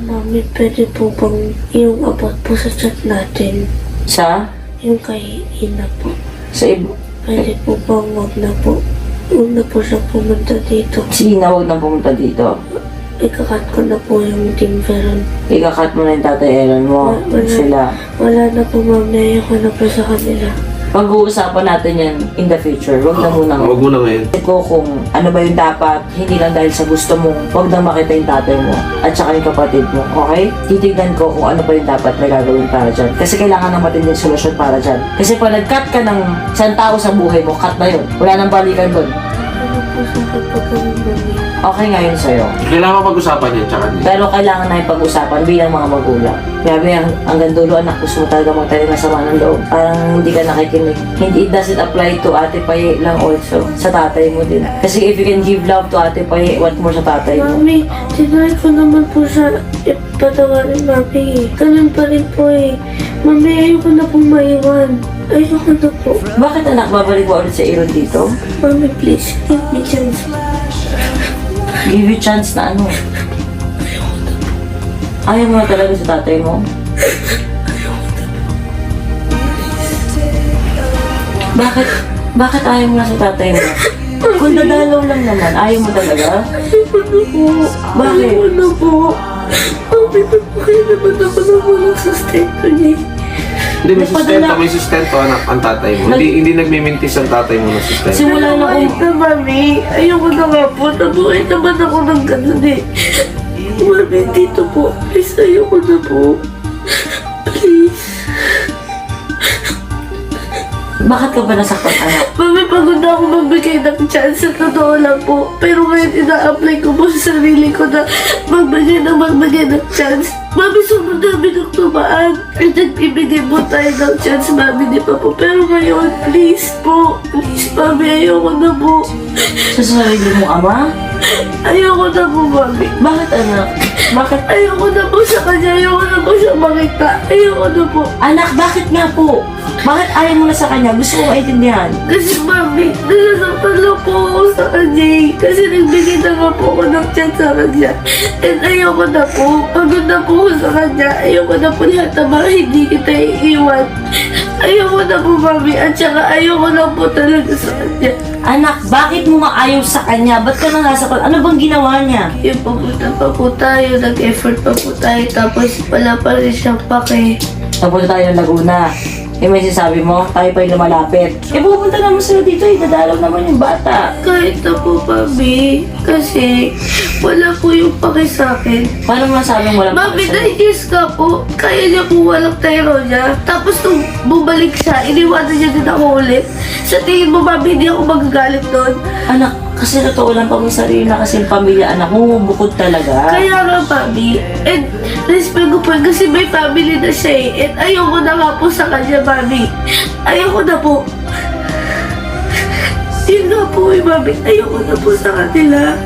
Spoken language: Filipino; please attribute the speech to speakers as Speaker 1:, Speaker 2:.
Speaker 1: Mami, pwede po bang yung about po sa chat natin?
Speaker 2: Sa?
Speaker 1: Yung kay Ina po.
Speaker 2: Sa ibo?
Speaker 1: Pwede po bang wag na po? Huwag na po siya pumunta dito.
Speaker 2: Si Ina, huwag nang pumunta dito.
Speaker 1: Ikakat ko na po yung Team Veron.
Speaker 2: Ikakat mo na yung tatay Aaron mo. Sila.
Speaker 1: Wala na po, ma'am. Naiyak ko na po sa kanila.
Speaker 2: Pag-uusapan natin yan in the future. Huwag na muna.
Speaker 3: Huwag mo na ngayon.
Speaker 2: Ko kung ano ba yung dapat, hindi lang dahil sa gusto mo, huwag nang makita yung tatay mo at saka yung kapatid mo, okay? Titignan ko kung ano pa yung dapat na gagawin para dyan. Kasi kailangan ng matinding solusyon para dyan. Kasi pag nag-cut ka ng isang tao sa buhay mo, cut na yun. Wala nang balikan doon.
Speaker 1: Ano po sa kapag-gawin namin?
Speaker 2: Okay nga yun sa'yo.
Speaker 3: Kailangan pag-usapan yan, tsaka niya.
Speaker 2: Pero kailangan na yung pag-usapan bilang mga magulang. Grabe, hanggang dulo anak, gusto mo talaga magtayo ng sama ng loob. Parang hindi ka nakikinig. Hindi, it doesn't apply to Ate Paye lang also. Sa tatay mo din. Kasi if you can give love to Ate Paye, what more sa tatay mo?
Speaker 1: Mami, tinry ko naman po siya ipatawarin, Mami. Ganun pa rin po eh. Mami, ayoko na pong maiwan. Ayoko na po.
Speaker 2: Bakit anak, babalik mo ulit sa Aaron dito?
Speaker 1: Mami, please, give me chance.
Speaker 2: Give you chance na ano? Ayaw mo na talaga sa tatay mo? Bakit? Bakit ayaw mo na sa tatay mo? Kung dadalaw lang naman, ayaw mo talaga? Bakit?
Speaker 1: Ayoko na po. Mami, napakaya naman ako na walang sustento niya.
Speaker 3: Hindi, may sustento anak ang tatay mo. Hindi nagmimintis ang tatay mo ng sustento.
Speaker 2: Simula na
Speaker 1: Ayoko
Speaker 2: kung...
Speaker 1: na, Mami. Ayoko na nga po. Nabuhay naman ako ng ganun eh. Mami, dito po. Please, ayoko na po. Please.
Speaker 2: Bakit ka ba nasaktan, anak?
Speaker 1: Mami, pagod na ako magbigay ng chance. Sa totoo lang po. Pero ngayon, ina-apply ko po sa sarili ko na magbigay ng chance. Mami, sobrang dami ng tumaan. At nagbibigay po tayo ng chance, Mami, di pa po. Pero ngayon, please po. Please, Mami, ayoko na po.
Speaker 2: Sa sarili mo, ama?
Speaker 1: Ayoko na po, Mami.
Speaker 2: Bakit, anak? Bakit?
Speaker 1: Ayoko na po sa kanya. Ayoko na po siya makita. Ayoko na po.
Speaker 2: Anak, bakit nga po? Bakit ayaw mo na sa kanya? Gusto ko maintindihan.
Speaker 1: Kasi, Mami, nasasaktan lang po ako sa kanya eh. Kasi nagbigay na nga po ako ng chance sa kanya. And ayoko na po. Pagod na po ako sa kanya. Ayoko na po lahat na baka hindi kita iiwan. Ayoko na po, Mami. At saka ayoko na po talaga sa kanya.
Speaker 2: Anak, bakit mo nga ayaw sa kanya? Ba't ka nangasaktan? Ano bang ginawa niya?
Speaker 1: Yung papunta pa po tayo, nag-effort pa po tayo. Tapos wala pa rin siyang pake.
Speaker 2: Napunta tayo ng Laguna. Eh may sinasabi mo, tayo pa yung lumalapit. Eh pupunta naman sila dito eh, dadalaw naman yung bata.
Speaker 1: Kahit na po, Mami. Kasi wala po yung pake sa akin.
Speaker 2: Paano mo nasabing walang
Speaker 1: Mami,
Speaker 2: pakasal?
Speaker 1: 9 years ka po. Kaya niya po walang tero niya. Tapos nung bumalik siya, iniwanan niya din ako ulit. Sa tingin mo, Mami, hindi ako magagalit doon.
Speaker 2: Anak, kasi totoo lang pag may sarili na kasing pamilya, anak, bukod talaga.
Speaker 1: Kaya nga, Mami. And respect ko po yun kasi may family na siya eh. And ayoko na nga po sa kanya, Mami. Ayoko na po. Yun nga po eh, Mami. Ayoko na po sa kanila.